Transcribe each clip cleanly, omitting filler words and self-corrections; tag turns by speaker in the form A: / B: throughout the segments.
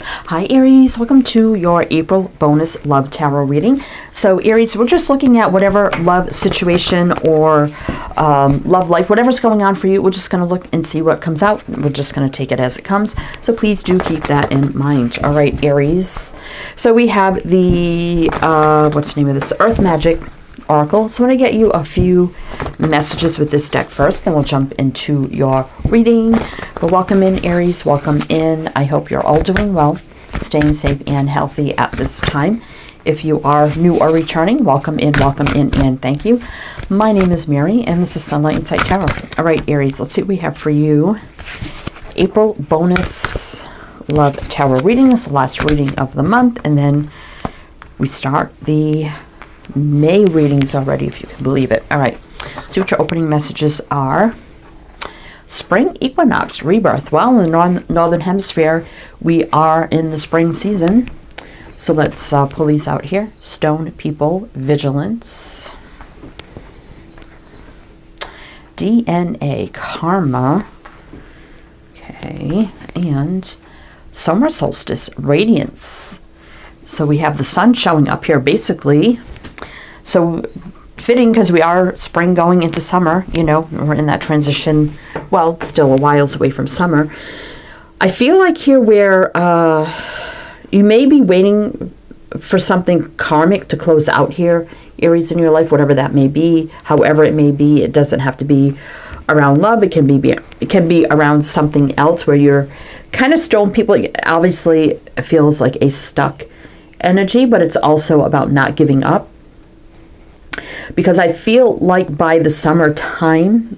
A: Hi Aries, welcome to your April bonus love tarot reading. So Aries, we're just looking at whatever love situation or love life, whatever's going on for you. We're just going to look and see what comes out. We're just going to take it as it comes. So please do keep that in mind. All right, Aries. So we have the, what's the name of this? Earth Magic Oracle. So I'm going to get you a few messages with this deck first, then we'll jump into your reading. But welcome in, Aries. Welcome in. I hope you're all doing well, staying safe and healthy at this time. If you are new or returning, welcome in, and thank you. My name is Mary, and this is Sunlight Insight Tarot. All right, Aries, let's see what we have for you. April bonus love tarot reading. This is the last reading of the month, and then we start the May readings already, if you can believe it. All right, see what your opening messages are. Spring equinox, rebirth. Well, in the northern hemisphere, we are in the spring season. So let's pull these out here. Stone, people, vigilance. DNA, karma. Okay, and summer solstice, radiance. So we have the sun showing up here, basically. So fitting, because we are spring going into summer, you know, we're in that transition. Well, still a whiles away from summer. I feel like here where you may be waiting for something karmic to close out here, Aries, in your life, whatever that may be, however it may be. It doesn't have to be around love. It can be around something else where you're kind of stone people. Obviously, it feels like a stuck energy, but it's also about not giving up. Because I feel like by the summertime,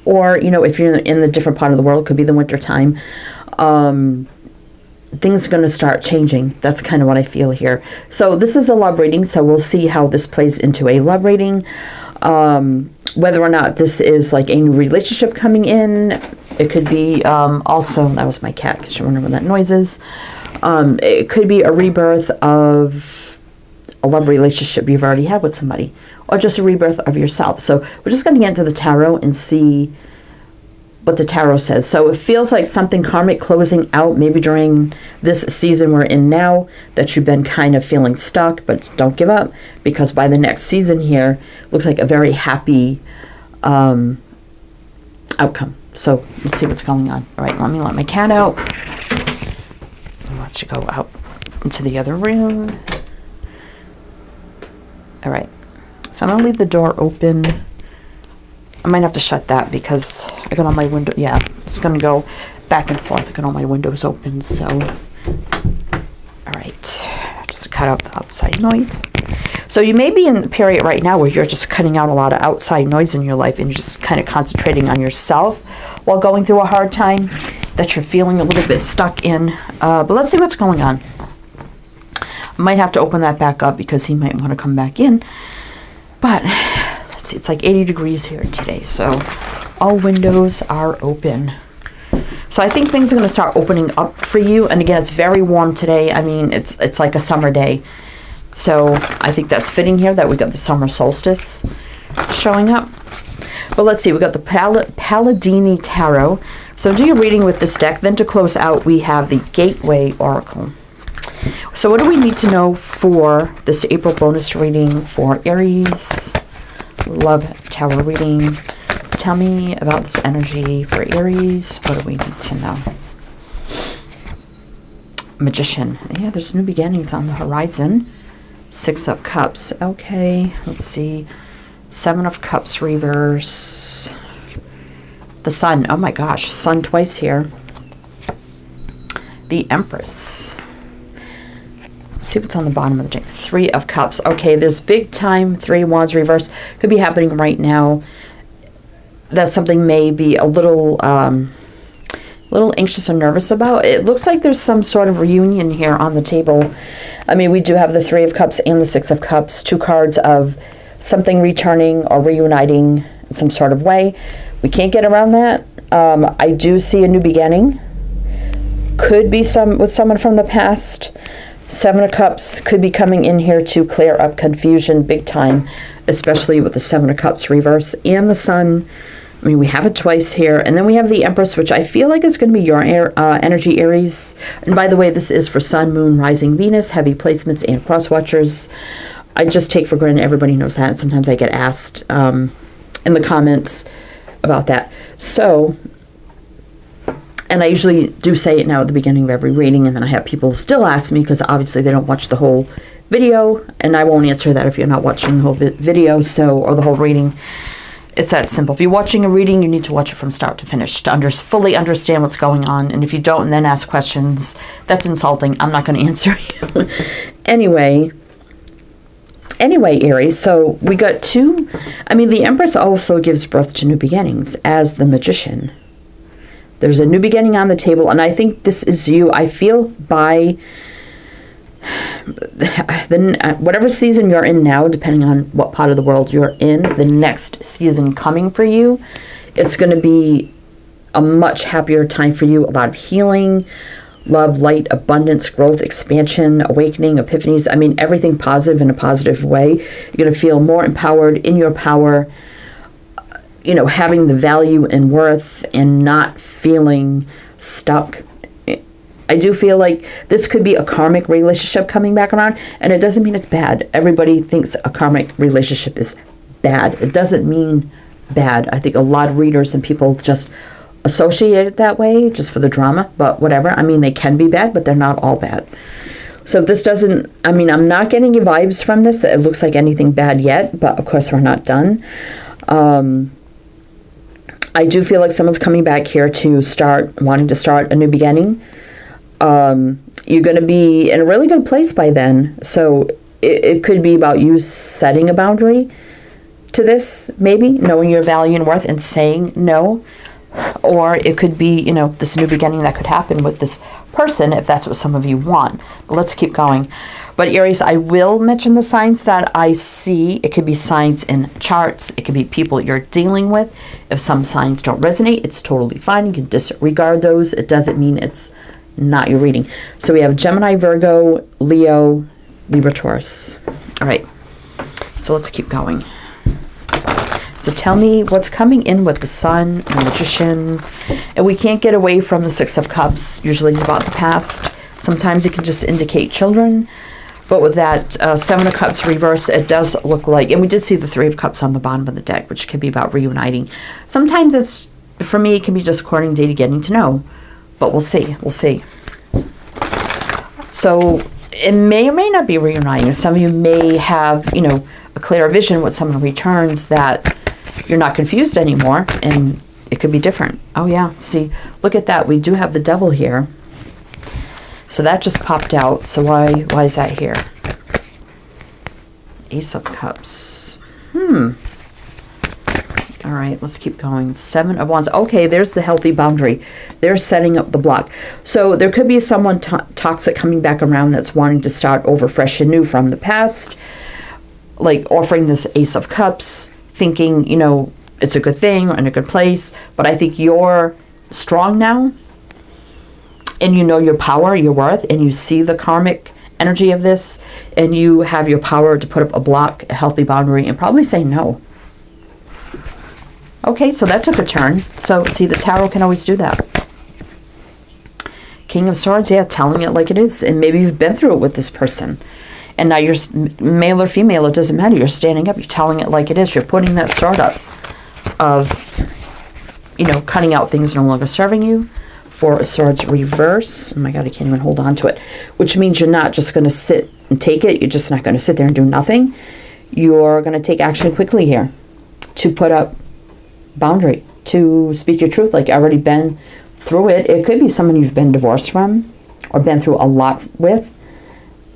A: or, you know, if you're in the different part of the world, it could be the winter time, things are going to start changing. That's kind of what I feel here. So this is a love reading, so we'll see how this plays into a love reading. Whether or not this is like a new relationship coming in. It could be also, that was my cat, because you remember what that noise is. It could be a rebirth of a love relationship you've already had with somebody, or just a rebirth of yourself. So we're just going to get into the tarot and see what the tarot says. So it feels like something karmic closing out, maybe during this season we're in now, that you've been kind of feeling stuck, but don't give up, because by the next season here, looks like a very happy outcome. So let's see what's going on. All right, let me let my cat out. Let's go out into the other room. All right, so I'm going to leave the door open. I might have to shut that because I got all my window. Yeah, it's going to go back and forth. I got all my windows open, so. All right, just cut out the outside noise. So you may be in the period right now where you're just cutting out a lot of outside noise in your life and you're just kind of concentrating on yourself while going through a hard time that you're feeling a little bit stuck in. But let's see what's going on. I might have to open that back up because he might want to come back in. But let's see, it's like 80 degrees here today, so all windows are open. So I think things are going to start opening up for you. And again, it's very warm today. I mean, it's like a summer day. So I think that's fitting here that we got the summer solstice showing up. But let's see, we got the Palladini Tarot. So do your reading with this deck. Then to close out, we have the Gateway Oracle. So what do we need to know for this April bonus reading for Aries? Love tarot reading. Tell me about this energy for Aries. What do we need to know? Magician. Yeah, there's new beginnings on the horizon. 6 of Cups. Okay, let's see. 7 of Cups reverse. The Sun. Oh my gosh, Sun twice here. The Empress. See what's on the bottom of the deck. 3 of Cups. Okay, there's big time 3 of Wands reverse. Could be happening right now. That something may be a little anxious or nervous about. It looks like there's some sort of reunion here on the table. I mean, we do have the 3 of Cups and the 6 of Cups. 2 cards of something returning or reuniting in some sort of way. We can't get around that. I do see a new beginning. Could be with someone from the past. 7 of Cups could be coming in here to clear up confusion big time, especially with the 7 of Cups reverse and the Sun I mean, we have it twice here. And then we have the Empress, which I feel like is going to be your energy, Aries. And by the way, this is for Sun, Moon, Rising, Venus, heavy placements, and cross watchers. I just take for granted everybody knows that. And sometimes I get asked in the comments about that. So, and I usually do say it now at the beginning of every reading, and then I have people still ask me because obviously they don't watch the whole video, and I won't answer that if you're not watching the whole video, or the whole reading. It's that simple. If you're watching a reading, you need to watch it from start to finish to fully understand what's going on. And if you don't and then ask questions, that's insulting. I'm not going to answer you. Anyway, Aries, so we got two. I mean, the Empress also gives birth to new beginnings as the Magician. There's a new beginning on the table, and I think this is you. I feel by whatever season you're in now, depending on what part of the world you're in, the next season coming for you, it's going to be a much happier time for you. A lot of healing, love, light, abundance, growth, expansion, awakening, epiphanies. I mean, everything positive in a positive way. You're going to feel more empowered, in your power, you know, having the value and worth and not feeling stuck. I do feel like this could be a karmic relationship coming back around, and it doesn't mean it's bad. Everybody thinks a karmic relationship is bad. It doesn't mean bad. I think a lot of readers and people just associate it that way just for the drama, but whatever. I mean, they can be bad, but they're not all bad. So this doesn't, I mean, I'm not getting any vibes from this that it looks like anything bad yet, but of course we're not done. I do feel like someone's coming back here to wanting to start a new beginning. You're going to be in a really good place by then. So it could be about you setting a boundary to this, maybe knowing your value and worth and saying no. Or it could be, you know, this new beginning that could happen with this person if that's what some of you want. But let's keep going. But Aries, I will mention the signs that I see. It could be signs in charts. It could be people you're dealing with. If some signs don't resonate, it's totally fine. You can disregard those. It doesn't mean it's not your reading. So we have Gemini, Virgo, Leo, Libra, Taurus. All right. So let's keep going. So tell me what's coming in with the Sun, the Magician. And we can't get away from the Six of Cups. Usually it's about the past. Sometimes it can just indicate children. But with that Seven of Cups reverse, it does look like, and we did see the Three of Cups on the bottom of the deck, which could be about reuniting. Sometimes it's, for me, it can be just courting, dating, getting to know. But we'll see. We'll see. So it may or may not be reuniting. Some of you may have, you know, a clearer vision with someone returns that you're not confused anymore, and it could be different. Oh yeah, see, look at that. We do have the Devil here. So that just popped out. So why is that here? Ace of Cups. All right, let's keep going. Seven of Wands. Okay, there's the healthy boundary. They're setting up the block. So there could be someone toxic coming back around that's wanting to start over fresh and new from the past, like offering this Ace of Cups, thinking, you know, it's a good thing or in a good place. But I think you're strong now, and you know your power, your worth, and you see the karmic energy of this, and you have your power to put up a block, a healthy boundary, and probably say no. Okay, so that took a turn. So, see, the tarot can always do that. King of Swords, yeah, telling it like it is. And maybe you've been through it with this person. And now you're male or female, it doesn't matter. You're standing up, you're telling it like it is. You're putting that sword up of, you know, cutting out things no longer serving you. Four of Swords reverse. Oh my God, I can't even hold on to it. Which means you're not just going to sit and take it. You're just not going to sit there and do nothing. You're going to take action quickly here to put up boundary, to speak your truth. Like, already been through it. It could be someone you've been divorced from or been through a lot with,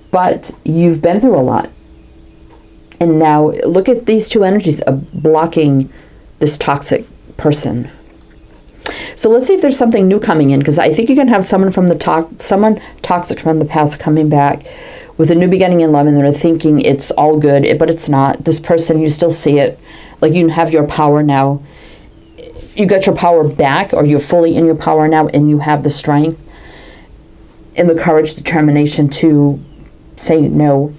A: but you've been through a lot. And now look at these two energies of blocking this toxic person. So let's see if there's something new coming in, because I think you can have someone from someone toxic from the past coming back with a new beginning in love, and they're thinking it's all good, but it's not. This person, you still see it. Like, you have your power now. You got your power back, or you're fully in your power now, and you have the strength and the courage, determination to say no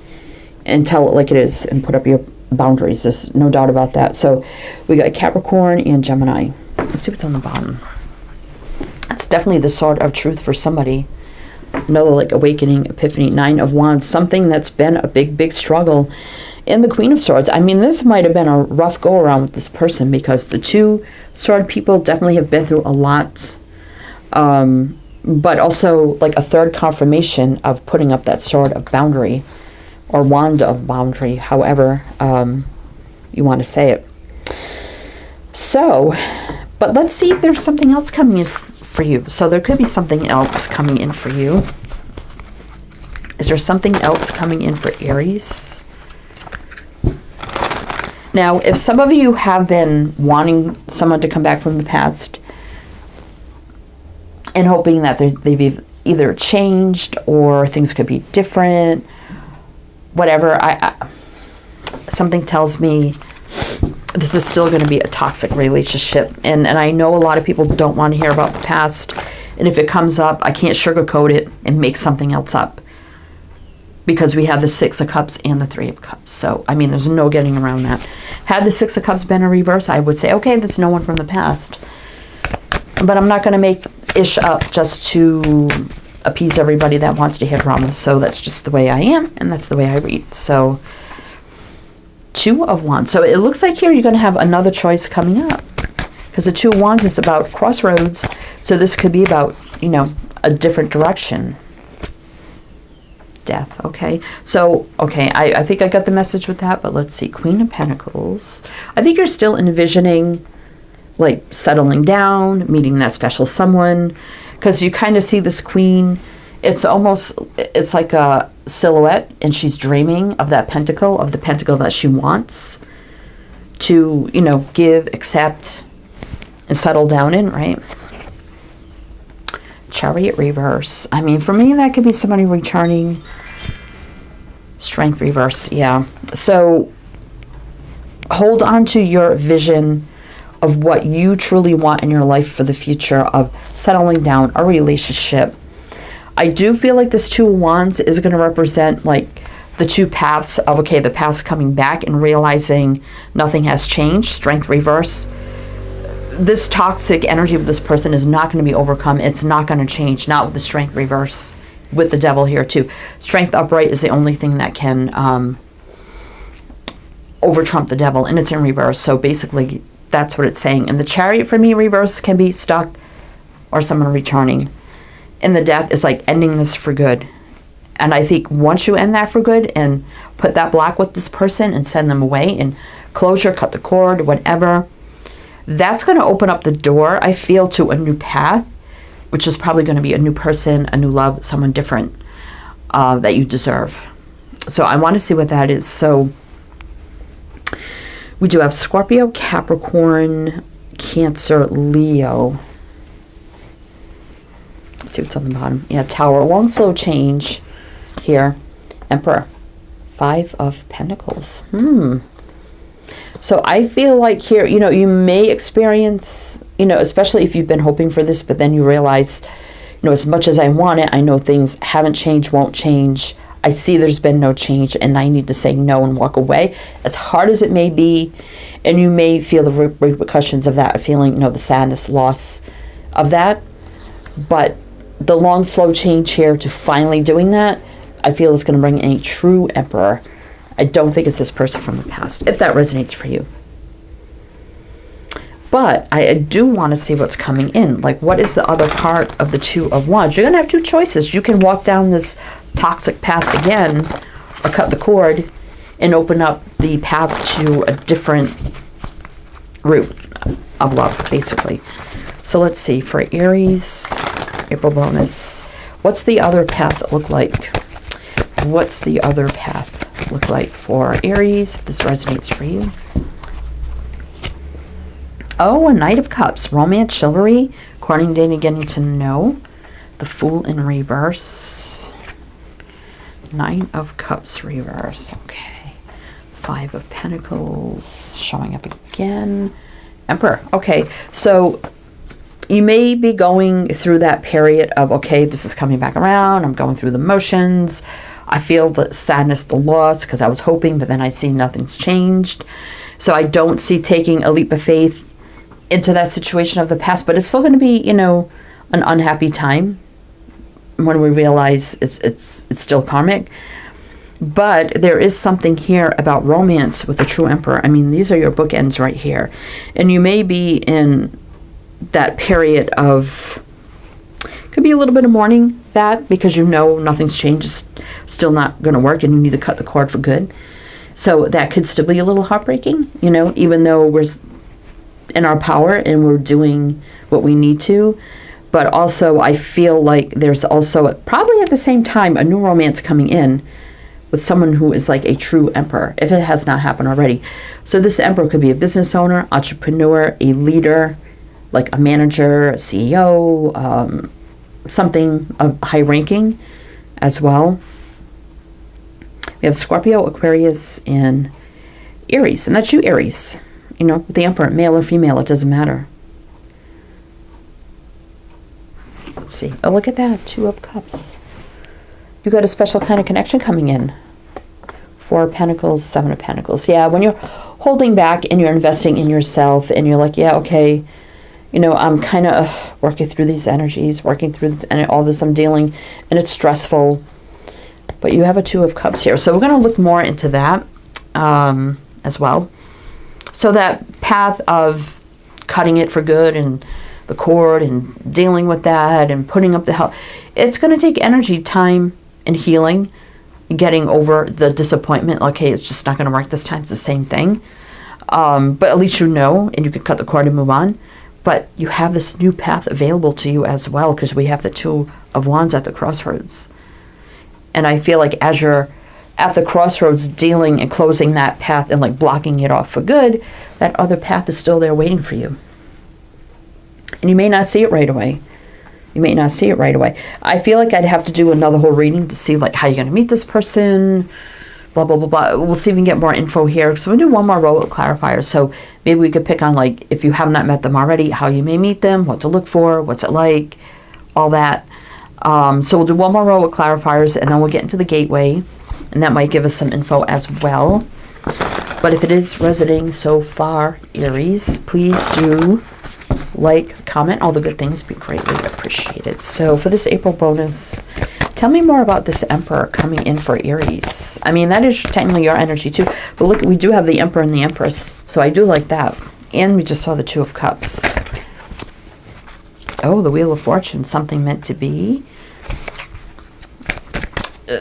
A: and tell it like it is and put up your boundaries. There's no doubt about that. So we got Capricorn and Gemini. Let's see what's on the bottom. It's definitely the sword of truth for somebody. Another like awakening, epiphany, 9 of Wands, something that's been a big struggle. And the Queen of Swords. I mean, this might have been a rough go around with this person, because the 2 sword people definitely have been through a lot. But also like a third confirmation of putting up that sword of boundary, or wand of boundary, however you want to say it. So, but let's see if there's something else coming in for you. So there could be something else coming in for you. Is there something else coming in for Aries? Now, if some of you have been wanting someone to come back from the past and hoping that they've either changed or things could be different, whatever, something tells me this is still going to be a toxic relationship. And I know a lot of people don't want to hear about the past. And if it comes up, I can't sugarcoat it and make something else up, because we have the 6 of Cups and the 3 of Cups. So, I mean, there's no getting around that. Had the 6 of Cups been a reverse, I would say, okay, that's no one from the past. But I'm not going to make ish up just to appease everybody that wants to hear drama. So that's just the way I am, and that's the way I read. So 2 of Wands. So it looks like here you're going to have another choice coming up, because the 2 of Wands is about crossroads. So this could be about, you know, a different direction. Death. Okay. So, okay. I think I got the message with that, but let's see. Queen of Pentacles. I think you're still envisioning like settling down, meeting that special someone, because you kind of see this queen. It's like a silhouette, and she's dreaming of that pentacle, of the pentacle that she wants to, you know, give, accept, and settle down in, right? Chariot reverse. I mean, for me, that could be somebody returning. Strength reverse, yeah. So hold on to your vision of what you truly want in your life for the future, of settling down, a relationship. I do feel like this 2 of Wands is going to represent like the 2 paths of, okay, the past coming back and realizing nothing has changed. Strength reverse. This toxic energy of this person is not going to be overcome. It's not going to change. Not with the Strength reverse. With the Devil here too. Strength upright is the only thing that can over trump the Devil, and it's in reverse. So basically that's what it's saying. And the Chariot for me reverse can be stuck or someone returning. And the Death is like ending this for good. And I think once you end that for good and put that block with this person and send them away, and closure, cut the cord, whatever, that's going to open up the door, I feel, to a new path, which is probably going to be a new person, a new love, someone different that you deserve. So I want to see what that is. So we do have Scorpio, Capricorn, Cancer, Leo. Let's see what's on the bottom. Yeah, Tower, long slow change here. Emperor, 5 of Pentacles. So I feel like here, you know, you may experience, you know, especially if you've been hoping for this, but then you realize, you know, as much as I want it, I know things haven't changed, won't change. I see there's been no change, and I need to say no and walk away, as hard as it may be. And you may feel the repercussions of that, feeling, you know, the sadness, loss of that. But the long, slow change here to finally doing that, I feel is going to bring in a true Emperor. I don't think it's this person from the past, if that resonates for you. But I do want to see what's coming in. Like, what is the other part of the 2 of Wands? You're going to have 2 choices. You can walk down this toxic path again, or cut the cord and open up the path to a different route of love, basically. So let's see. For Aries, April bonus, what's the other path look like? What's the other path look like for Aries, if this resonates for you? Oh, a Knight of Cups, romance, chivalry, courting, dating, getting to know. The Fool in reverse. 9 of Cups reverse. Okay. 5 of Pentacles showing up again. Emperor. Okay, so you may be going through that period of, okay, this is coming back around. I'm going through the motions. I feel the sadness, the loss, because I was hoping, but then I see nothing's changed. So I don't see taking a leap of faith into that situation of the past, but it's still going to be, you know, an unhappy time when we realize it's still karmic. But there is something here about romance with the true emperor. I mean, these are your bookends right here. And you may be in that period of, could be a little bit of mourning that, because you know nothing's changed, it's still not going to work, and you need to cut the cord for good. So that could still be a little heartbreaking, you know, even though we're in our power and we're doing what we need to. But also I feel like there's also, probably at the same time, a new romance coming in with someone who is like a true emperor, if it has not happened already. So this emperor could be a business owner, entrepreneur, a leader, like a manager, a CEO, something of high ranking as well. We have Scorpio, Aquarius, and Aries. And that's you, Aries. You know, with the emperor, male or female, it doesn't matter. Let's see. Oh, look at that. 2 of Cups. You got a special kind of connection coming in. 4 of Pentacles, 7 of Pentacles. Yeah, when you're holding back and you're investing in yourself and you're like, yeah, okay, you know, I'm kind of working through these energies, working through this, and all this I'm dealing, and it's stressful. But you have a 2 of Cups here. So we're going to look more into that as well. So that path of cutting it for good and the cord and dealing with that and putting up the help, it's going to take energy, time, and healing, getting over the disappointment. Okay, it's just not going to work this time. It's the same thing. But at least you know, and you can cut the cord and move on. But you have this new path available to you as well, because we have the 2 of Wands at the crossroads. And I feel like as you're at the crossroads dealing and closing that path and like blocking it off for good, that other path is still there waiting for you. And you may not see it right away. You may not see it right away. I feel like I'd have to do another whole reading to see like how you're going to meet this person, blah, blah, blah, blah. We'll see if we can get more info here. So we'll do one more row with clarifiers. So maybe we could pick on, like, if you have not met them already, how you may meet them, what to look for, what's it like, all that. So we'll do one more row with clarifiers, and then we'll get into the gateway, and that might give us some info as well. But if it is resonating so far, Aries, please do like, comment, all the good things be greatly appreciated. So for this April bonus, tell me more about this Emperor coming in for Aries. I mean, that is technically your energy too. But look, we do have the Emperor and the Empress, so I do like that. And we just saw the 2 of Cups. Oh, the Wheel of Fortune, something meant to be.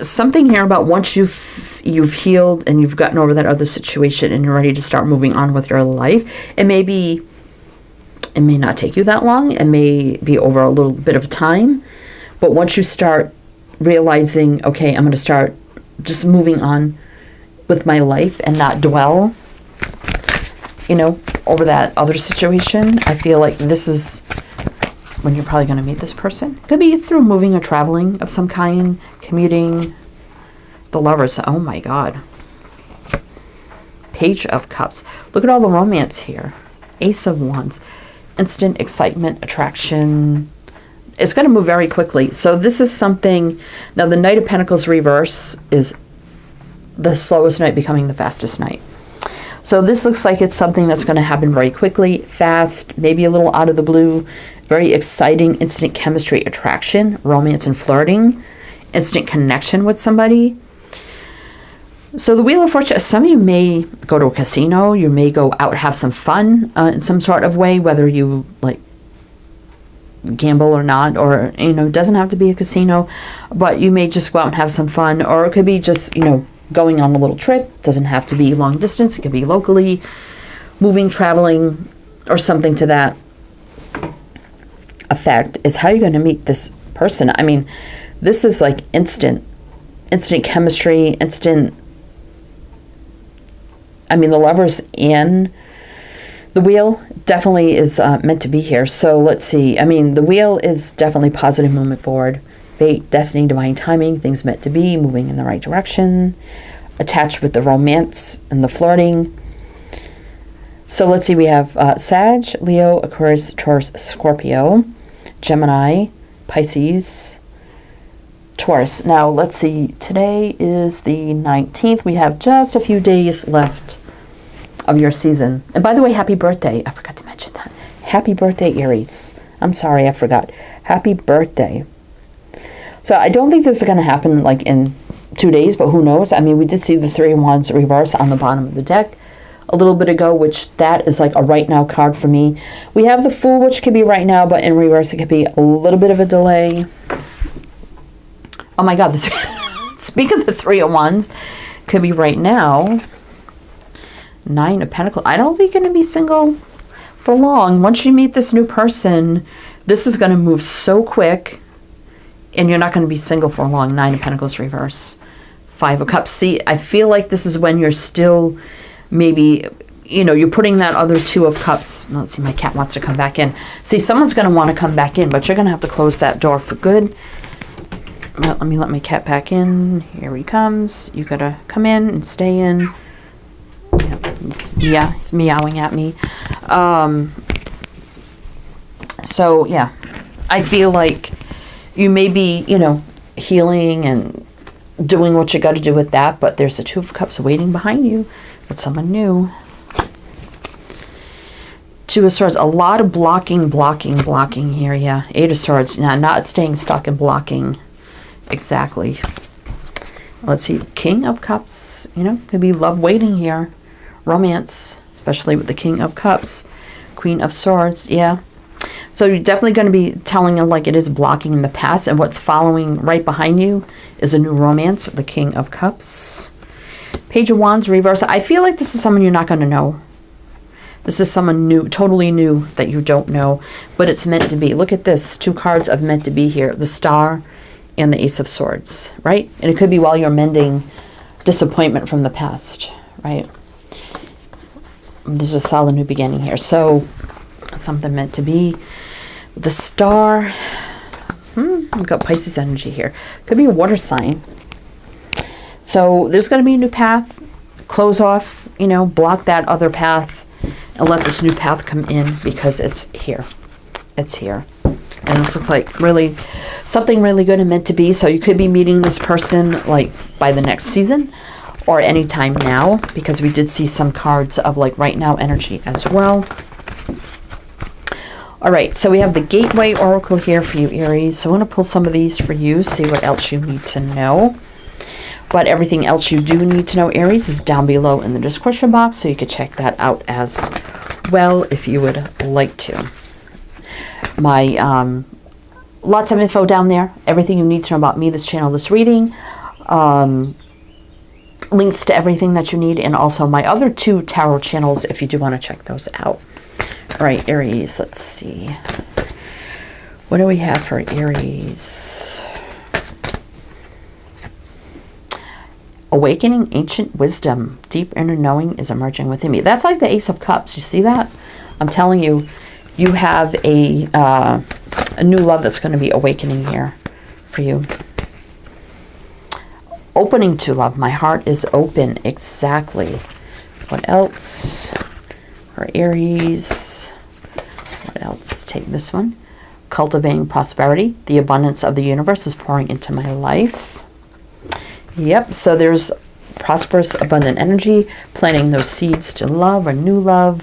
A: Something here about once you've healed and you've gotten over that other situation and you're ready to start moving on with your life. It may not take you that long. It may be over a little bit of time. But once you start realizing, okay, I'm going to start just moving on with my life and not dwell, you know, over that other situation, I feel like this is when you're probably going to meet this person. Could be through moving or traveling of some kind, commuting. The Lovers, oh my God. Page of Cups. Look at all the romance here. Ace of Wands. Instant excitement, attraction. It's going to move very quickly. So this is something, now the Knight of Pentacles reverse is the slowest night becoming the fastest night. So this looks like it's something that's going to happen very quickly, fast, maybe a little out of the blue. Very exciting, instant chemistry, attraction, romance and flirting, instant connection with somebody. So the Wheel of Fortune, some of you may go to a casino, you may go out and have some fun in some sort of way, whether you like gamble or not, or, you know, it doesn't have to be a casino, but you may just go out and have some fun, or it could be just, you know, going on a little trip. It doesn't have to be long distance, it could be locally, moving, traveling, or something to that effect is how you're going to meet this person. I mean, this is like instant chemistry, instant. I mean, the Lovers and the Wheel definitely is meant to be here. So let's see. I mean, the Wheel is definitely positive movement forward. Fate, destiny, divine timing, things meant to be, moving in the right direction, attached with the romance and the flirting. So let's see. We have Sag, Leo, Aquarius, Taurus, Scorpio, Gemini, Pisces, Taurus. Now, let's see. Today is the 19th. We have just a few days left of your season. And by the way, happy birthday. I forgot to mention that. Happy birthday, Aries. I'm sorry, I forgot. Happy birthday. So I don't think this is going to happen like in 2 days, but who knows? I mean, we did see the Three of Wands reverse on the bottom of the deck a little bit ago, which that is like a right now card for me. We have the Fool, which could be right now, but in reverse, it could be a little bit of a delay. Oh my God, speak of the Three of Wands, could be right now. Nine of Pentacles. I don't think you're going to be single for long. Once you meet this new person, this is going to move so quick, and you're not going to be single for long. Nine of Pentacles reverse. Five of Cups. See, I feel like this is when you're still maybe, you know, you're putting that other Two of Cups. Let's see, my cat wants to come back in. See, someone's going to want to come back in, but you're going to have to close that door for good. Well, let me let my cat back in. Here he comes. You got to come in and stay in. Yeah, he's meowing at me. So, yeah, I feel like you may be, you know, healing and doing what you got to do with that, but there's a Two of Cups waiting behind you with someone new. Two of Swords, a lot of blocking here, yeah. Eight of Swords, not staying stuck and blocking. Exactly. Let's see, King of Cups, you know, could be love waiting here. Romance, especially with the King of Cups. Queen of Swords, yeah. So you're definitely going to be telling them like it is blocking in the past, and what's following right behind you is a new romance, the King of Cups. Page of Wands reverse. I feel like this is someone you're not going to know. This is someone new, totally new that you don't know, but it's meant to be. Look at this, two cards of meant to be here. The Star and the Ace of Swords, right? And it could be while you're mending disappointment from the past, right? This is a solid new beginning here. So something meant to be. The Star. We've got Pisces energy here. Could be a water sign. So there's going to be a new path. Close off, you know, block that other path and let this new path come in because it's here. It's here. And this looks like really something really good and meant to be. So you could be meeting this person like by the next season or anytime now, because we did see some cards of like right now energy as well. All right, so we have the Gateway Oracle here for you, Aries. So I'm going to pull some of these for you, see what else you need to know. But everything else you do need to know, Aries, is down below in the description box, so you can check that out as well if you would like to. My lots of info down there, everything you need to know about me, this channel, this reading, links to everything that you need, and also my other two tarot channels if you do want to check those out. All right, Aries, let's see. What do we have for Aries? Awakening ancient wisdom. Deep inner knowing is emerging within me. That's like the Ace of Cups. You see that? I'm telling you, you have a new love that's going to be awakening here for you. Opening to love. My heart is open. Exactly. What else? For Aries. What else? Take this one. Cultivating prosperity. The abundance of the universe is pouring into my life. Yep, so there's prosperous, abundant energy, planting those seeds to love or new love,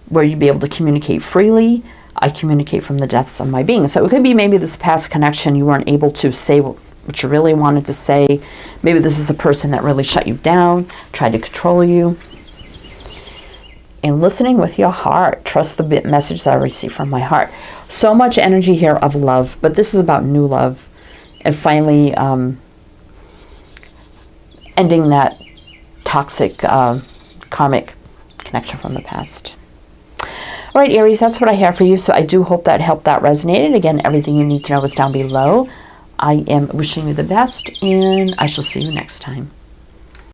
A: where you'd be able to communicate freely. I communicate from the depths of my being. So it could be maybe this past connection you weren't able to say what you really wanted to say. Maybe this is a person that really shut you down, tried to control you. And listening with your heart. Trust the message that I receive from my heart. So much energy here of love, but this is about new love. And finally, ending that toxic karmic connection from the past. All right, Aries, that's what I have for you. So I do hope that helped, that resonated. Again, everything you need to know is down below. I am wishing you the best, and I shall see you next time.